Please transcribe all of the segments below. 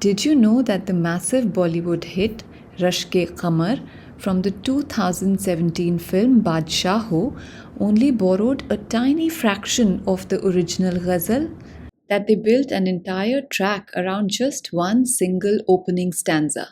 Did you know that the massive Bollywood hit Rush Ke Qamar from the 2017 film Badshah Ho only borrowed a tiny fraction of the original ghazal? That they built an entire track around just one single opening stanza.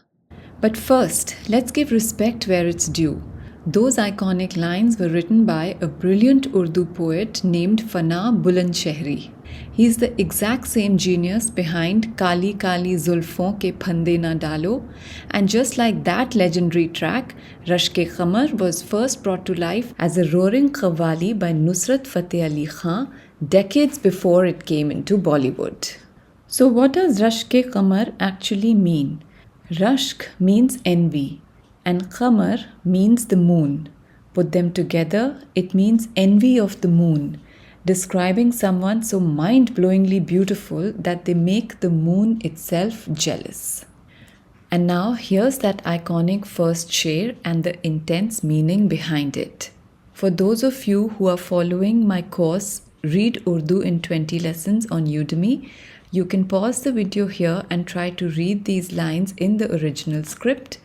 But first, let's give respect where it's due. Those iconic lines were written by a brilliant Urdu poet named Fana Bulandshehri. He's the exact same genius behind Kali Kali Zulfon ke Phande Na Dalo, and just like that legendary track, Rush Ke Qamar was first brought to life as a roaring qawwali by Nusrat Fateh Ali Khan decades before it came into Bollywood. So, what does Rush Ke Qamar actually mean? Rashk means envy, and Qamar means the moon. Put them together, it means envy of the moon, describing someone so mind blowingly beautiful that they make the moon itself jealous. And now, here's that iconic first sher and the intense meaning behind it. For those of you who are following my course, Read Urdu in 20 Lessons on Udemy, you can pause the video here and try to read these lines in the original script.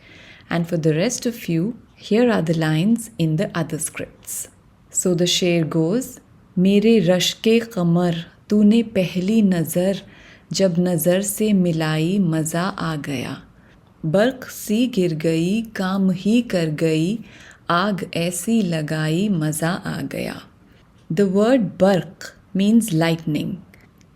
And for the rest of you, here are the lines in the other scripts. So the sher goes, मेरे rush के कमर तूने पहली नज़र जब नज़र से मिलाई मज़ा आ गया बर्क सी गिर गई काम ही कर गई आग ऐसी लगाई मज़ा आ गया. The word barq means lightning.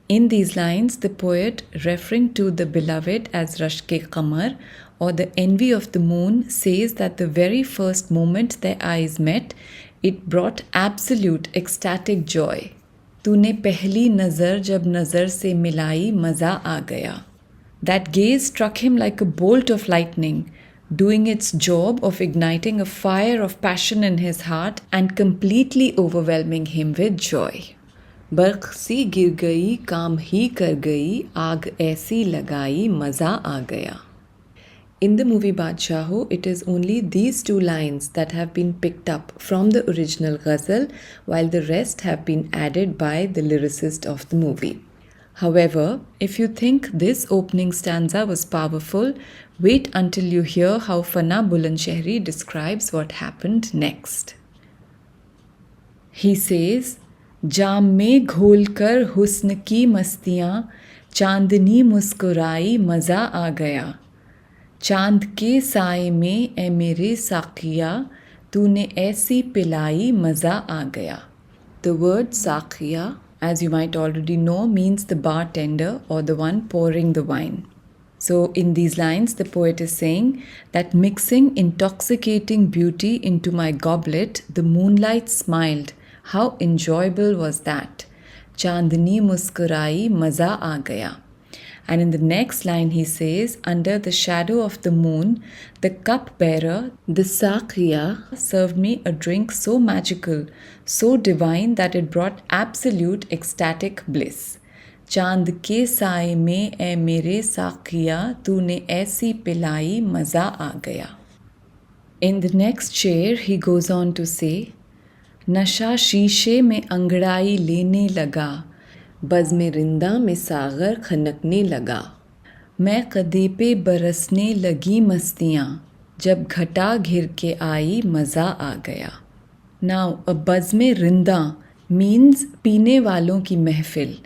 In these lines, the poet, referring to the beloved as Rush Ke Qamar or the envy of the moon, says that the very first moment their eyes met, it brought absolute ecstatic joy. तूने पहली नज़र जब नज़र से मिलाई मज़ा आ गया. That gaze struck him like a bolt of lightning, doing its job of igniting a fire of passion in his heart and completely overwhelming him with joy. Barq सी गिर गई काम ही कर गई आग ऐसी लगाई मज़ा आ गया. In the movie Badshah Ho, it is only these two lines that have been picked up from the original ghazal, while the rest have been added by the lyricist of the movie. However, if you think this opening stanza was powerful, wait until you hear how Fana Bulandshehri describes what happened next. He says, जाम में घोल कर हुस्न की मस्तियाँ चांदनी मुस्कुराई मज़ा आ गया चांद के साए में ए मेरे साकिया तूने ऐसी पिलाई मज़ा आ गया. The word sakiya, as you might already know, means the bartender or the one pouring the wine. So in these lines, the poet is saying that mixing intoxicating beauty into my goblet, the moonlight smiled. How enjoyable was that? Chandni muskurai maza aa gaya. And in the next line he says, under the shadow of the moon, the cupbearer, the saqiya, served me a drink so magical, so divine that it brought absolute ecstatic bliss. चांद के साए में ए मेरे साकिया तूने ऐसी पिलाई मज़ा आ गया. In the next शेर he goes on to say, नशा शीशे में अंगड़ाई लेने लगा बज़्म रिंदा में सागर खनकने लगा मैं कदे पे बरसने लगी मस्तियाँ जब घटा घिर के आई मज़ा आ गया. Now a Bazm Rinda means पीने वालों की महफिल,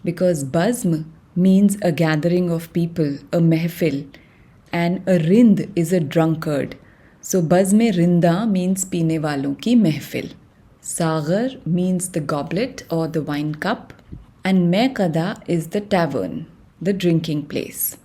because bazm means a gathering of people, a mehfil, and a rind is a drunkard. So bazme rinda means peene walon ki mehfil. Sagar means the goblet or the wine cup, and mekada is the tavern, the drinking place.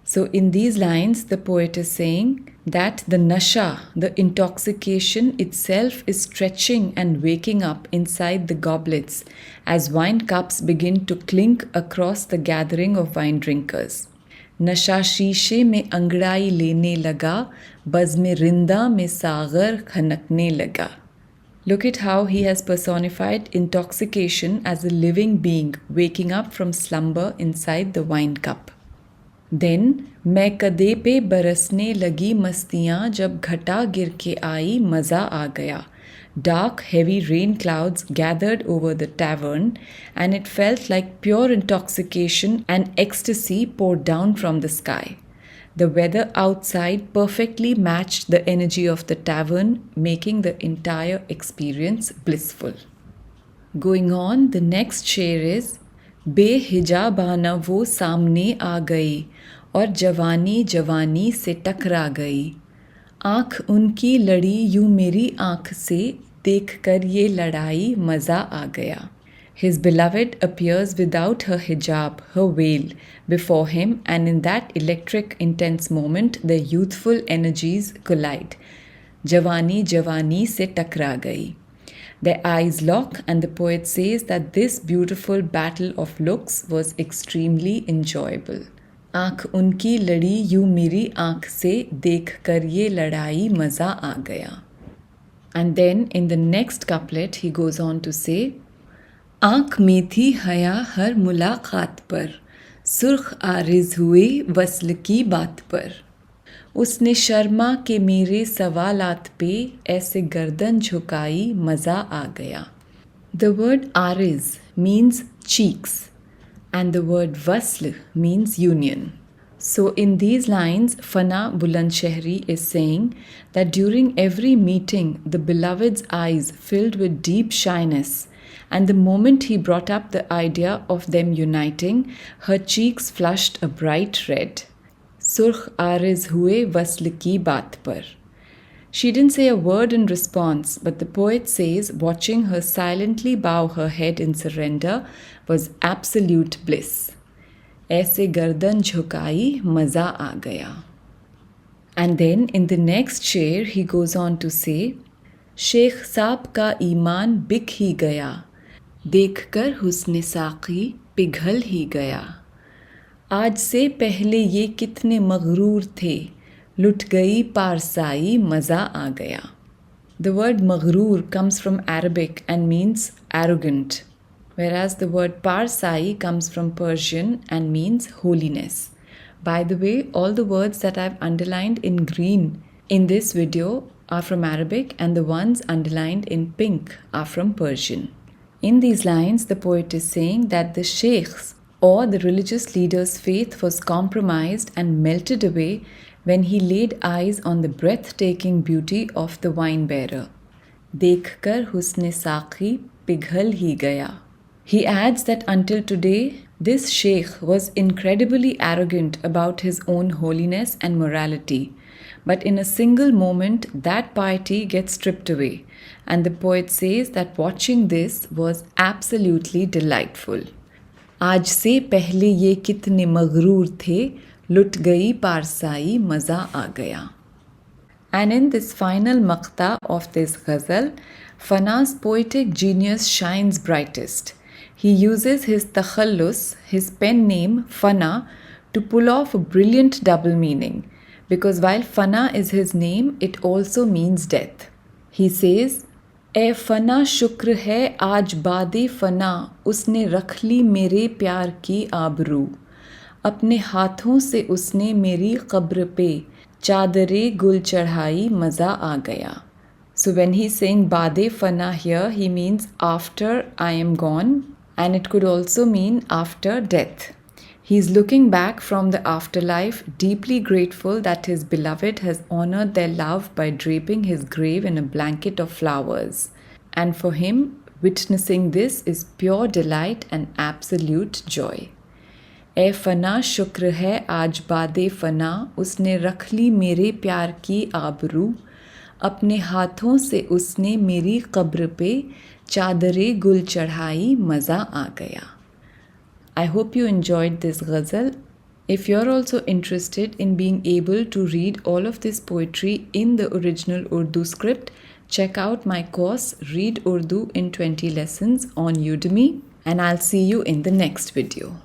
So in these lines, the poet is saying that the nasha, the intoxication itself, is stretching and waking up inside the goblets as wine cups begin to clink across the gathering of wine drinkers. Nasha शीशे में अंगड़ाई लेने लगा बज़्म रिंदा में सागर खनकने लगा. Look at how he has personified intoxication as a living being waking up from slumber inside the wine cup. Then, मैं कदे पे बरसने लगी मस्तियाँ जब घटा गिर के आई मज़ा आ गया. Dark, heavy rain clouds gathered over the tavern, and it felt like pure intoxication and ecstasy poured down from the sky. The weather outside perfectly matched the energy of the tavern, making the entire experience blissful. Going on, the next शेर is बेहिजाबाना वो सामने आ गई और जवानी जवानी से टकरा गई. आँख उनकी लड़ी यूं मेरी आँख से, देखकर ये लड़ाई मज़ा आ गया. His beloved appears without her hijab, her veil, before him, and in that electric, intense moment, their youthful energies collide. Jawani Jawani se takra gayi. Their eyes lock, and the poet says that this beautiful battle of looks was extremely enjoyable. आँख उनकी लड़ी यूं मेरी आँख से, देखकर ये लड़ाई मज़ा आ गया. And then in the next couplet he goes on to say, आँख में थी हया हर मुलाकात पर, सुर्ख आरिज हुए वस्ल की बात पर. उसने शर्मा के मेरे सवालात पे, ऐसे गर्दन झुकाई मज़ा आ गया. The word ariz means cheeks, and the word wasl means union. So in these lines, Fana Bulandshehri is saying that during every meeting, the beloved's eyes filled with deep shyness, and the moment he brought up the idea of them uniting, her cheeks flushed a bright red. Surkh ariz hue wasl ki baat par. She didn't say a word in response, but the poet says watching her silently bow her head in surrender was absolute bliss. ऐसे गर्दन झुकाई मज़ा आ गया. And then in the next शेर he goes on to say, Sheikh साब का ईमान बिक ही गया, देखकर हुस्न साक़ी पिघल ही गया. आज से पहले ये कितने मगरूर थे, लुट गई पारसाई मज़ा आ गया. The word maghrur comes from Arabic and means arrogant, whereas the word parsai comes from Persian and means holiness. By the way, all the words that I've underlined in green in this video are from Arabic, and the ones underlined in pink are from Persian. In these lines, the poet is saying that the sheikh's or the religious leader's faith was compromised and melted away when he laid eyes on the breathtaking beauty of the wine bearer. Dekhkar husne saaqi pighal hi gaya. He adds that until today, this sheikh was incredibly arrogant about his own holiness and morality. But in a single moment, that piety gets stripped away. And the poet says that watching this was absolutely delightful. आज से पहले ये कितने मगरूर थे, लुट गई पारसाई मज़ा आ गया. And in this final maqta of this ghazal, Fana's poetic genius shines brightest. He uses his takhallus, his pen name Fana, to pull off a brilliant double meaning, because while Fana is his name, it also means death. He says, ए फना शुक्र है आज बादे फना, उसने रख ली मेरे प्यार की आबरू. अपने हाथों से उसने मेरी कब्र पे, चादरे गुल चढ़ाई मज़ा आ गया. So when he's saying Bade Fana here, he means after I am gone, and it could also mean after death. He's looking back from the afterlife, deeply grateful that his beloved has honored their love by draping his grave in a blanket of flowers. And for him, witnessing this is pure delight and absolute joy. ए फना शुक्र है आज बादे फना, उसने रख ली मेरे प्यार की आबरू. अपने हाथों से उसने मेरी कब्र पे, चादरे गुल चढ़ाई मज़ा आ गया. I hope you enjoyed this ghazal. If you're also interested in being able to read all of this poetry in the original Urdu script, check out my course Read Urdu in 20 Lessons on Udemy, and I'll see you in the next video.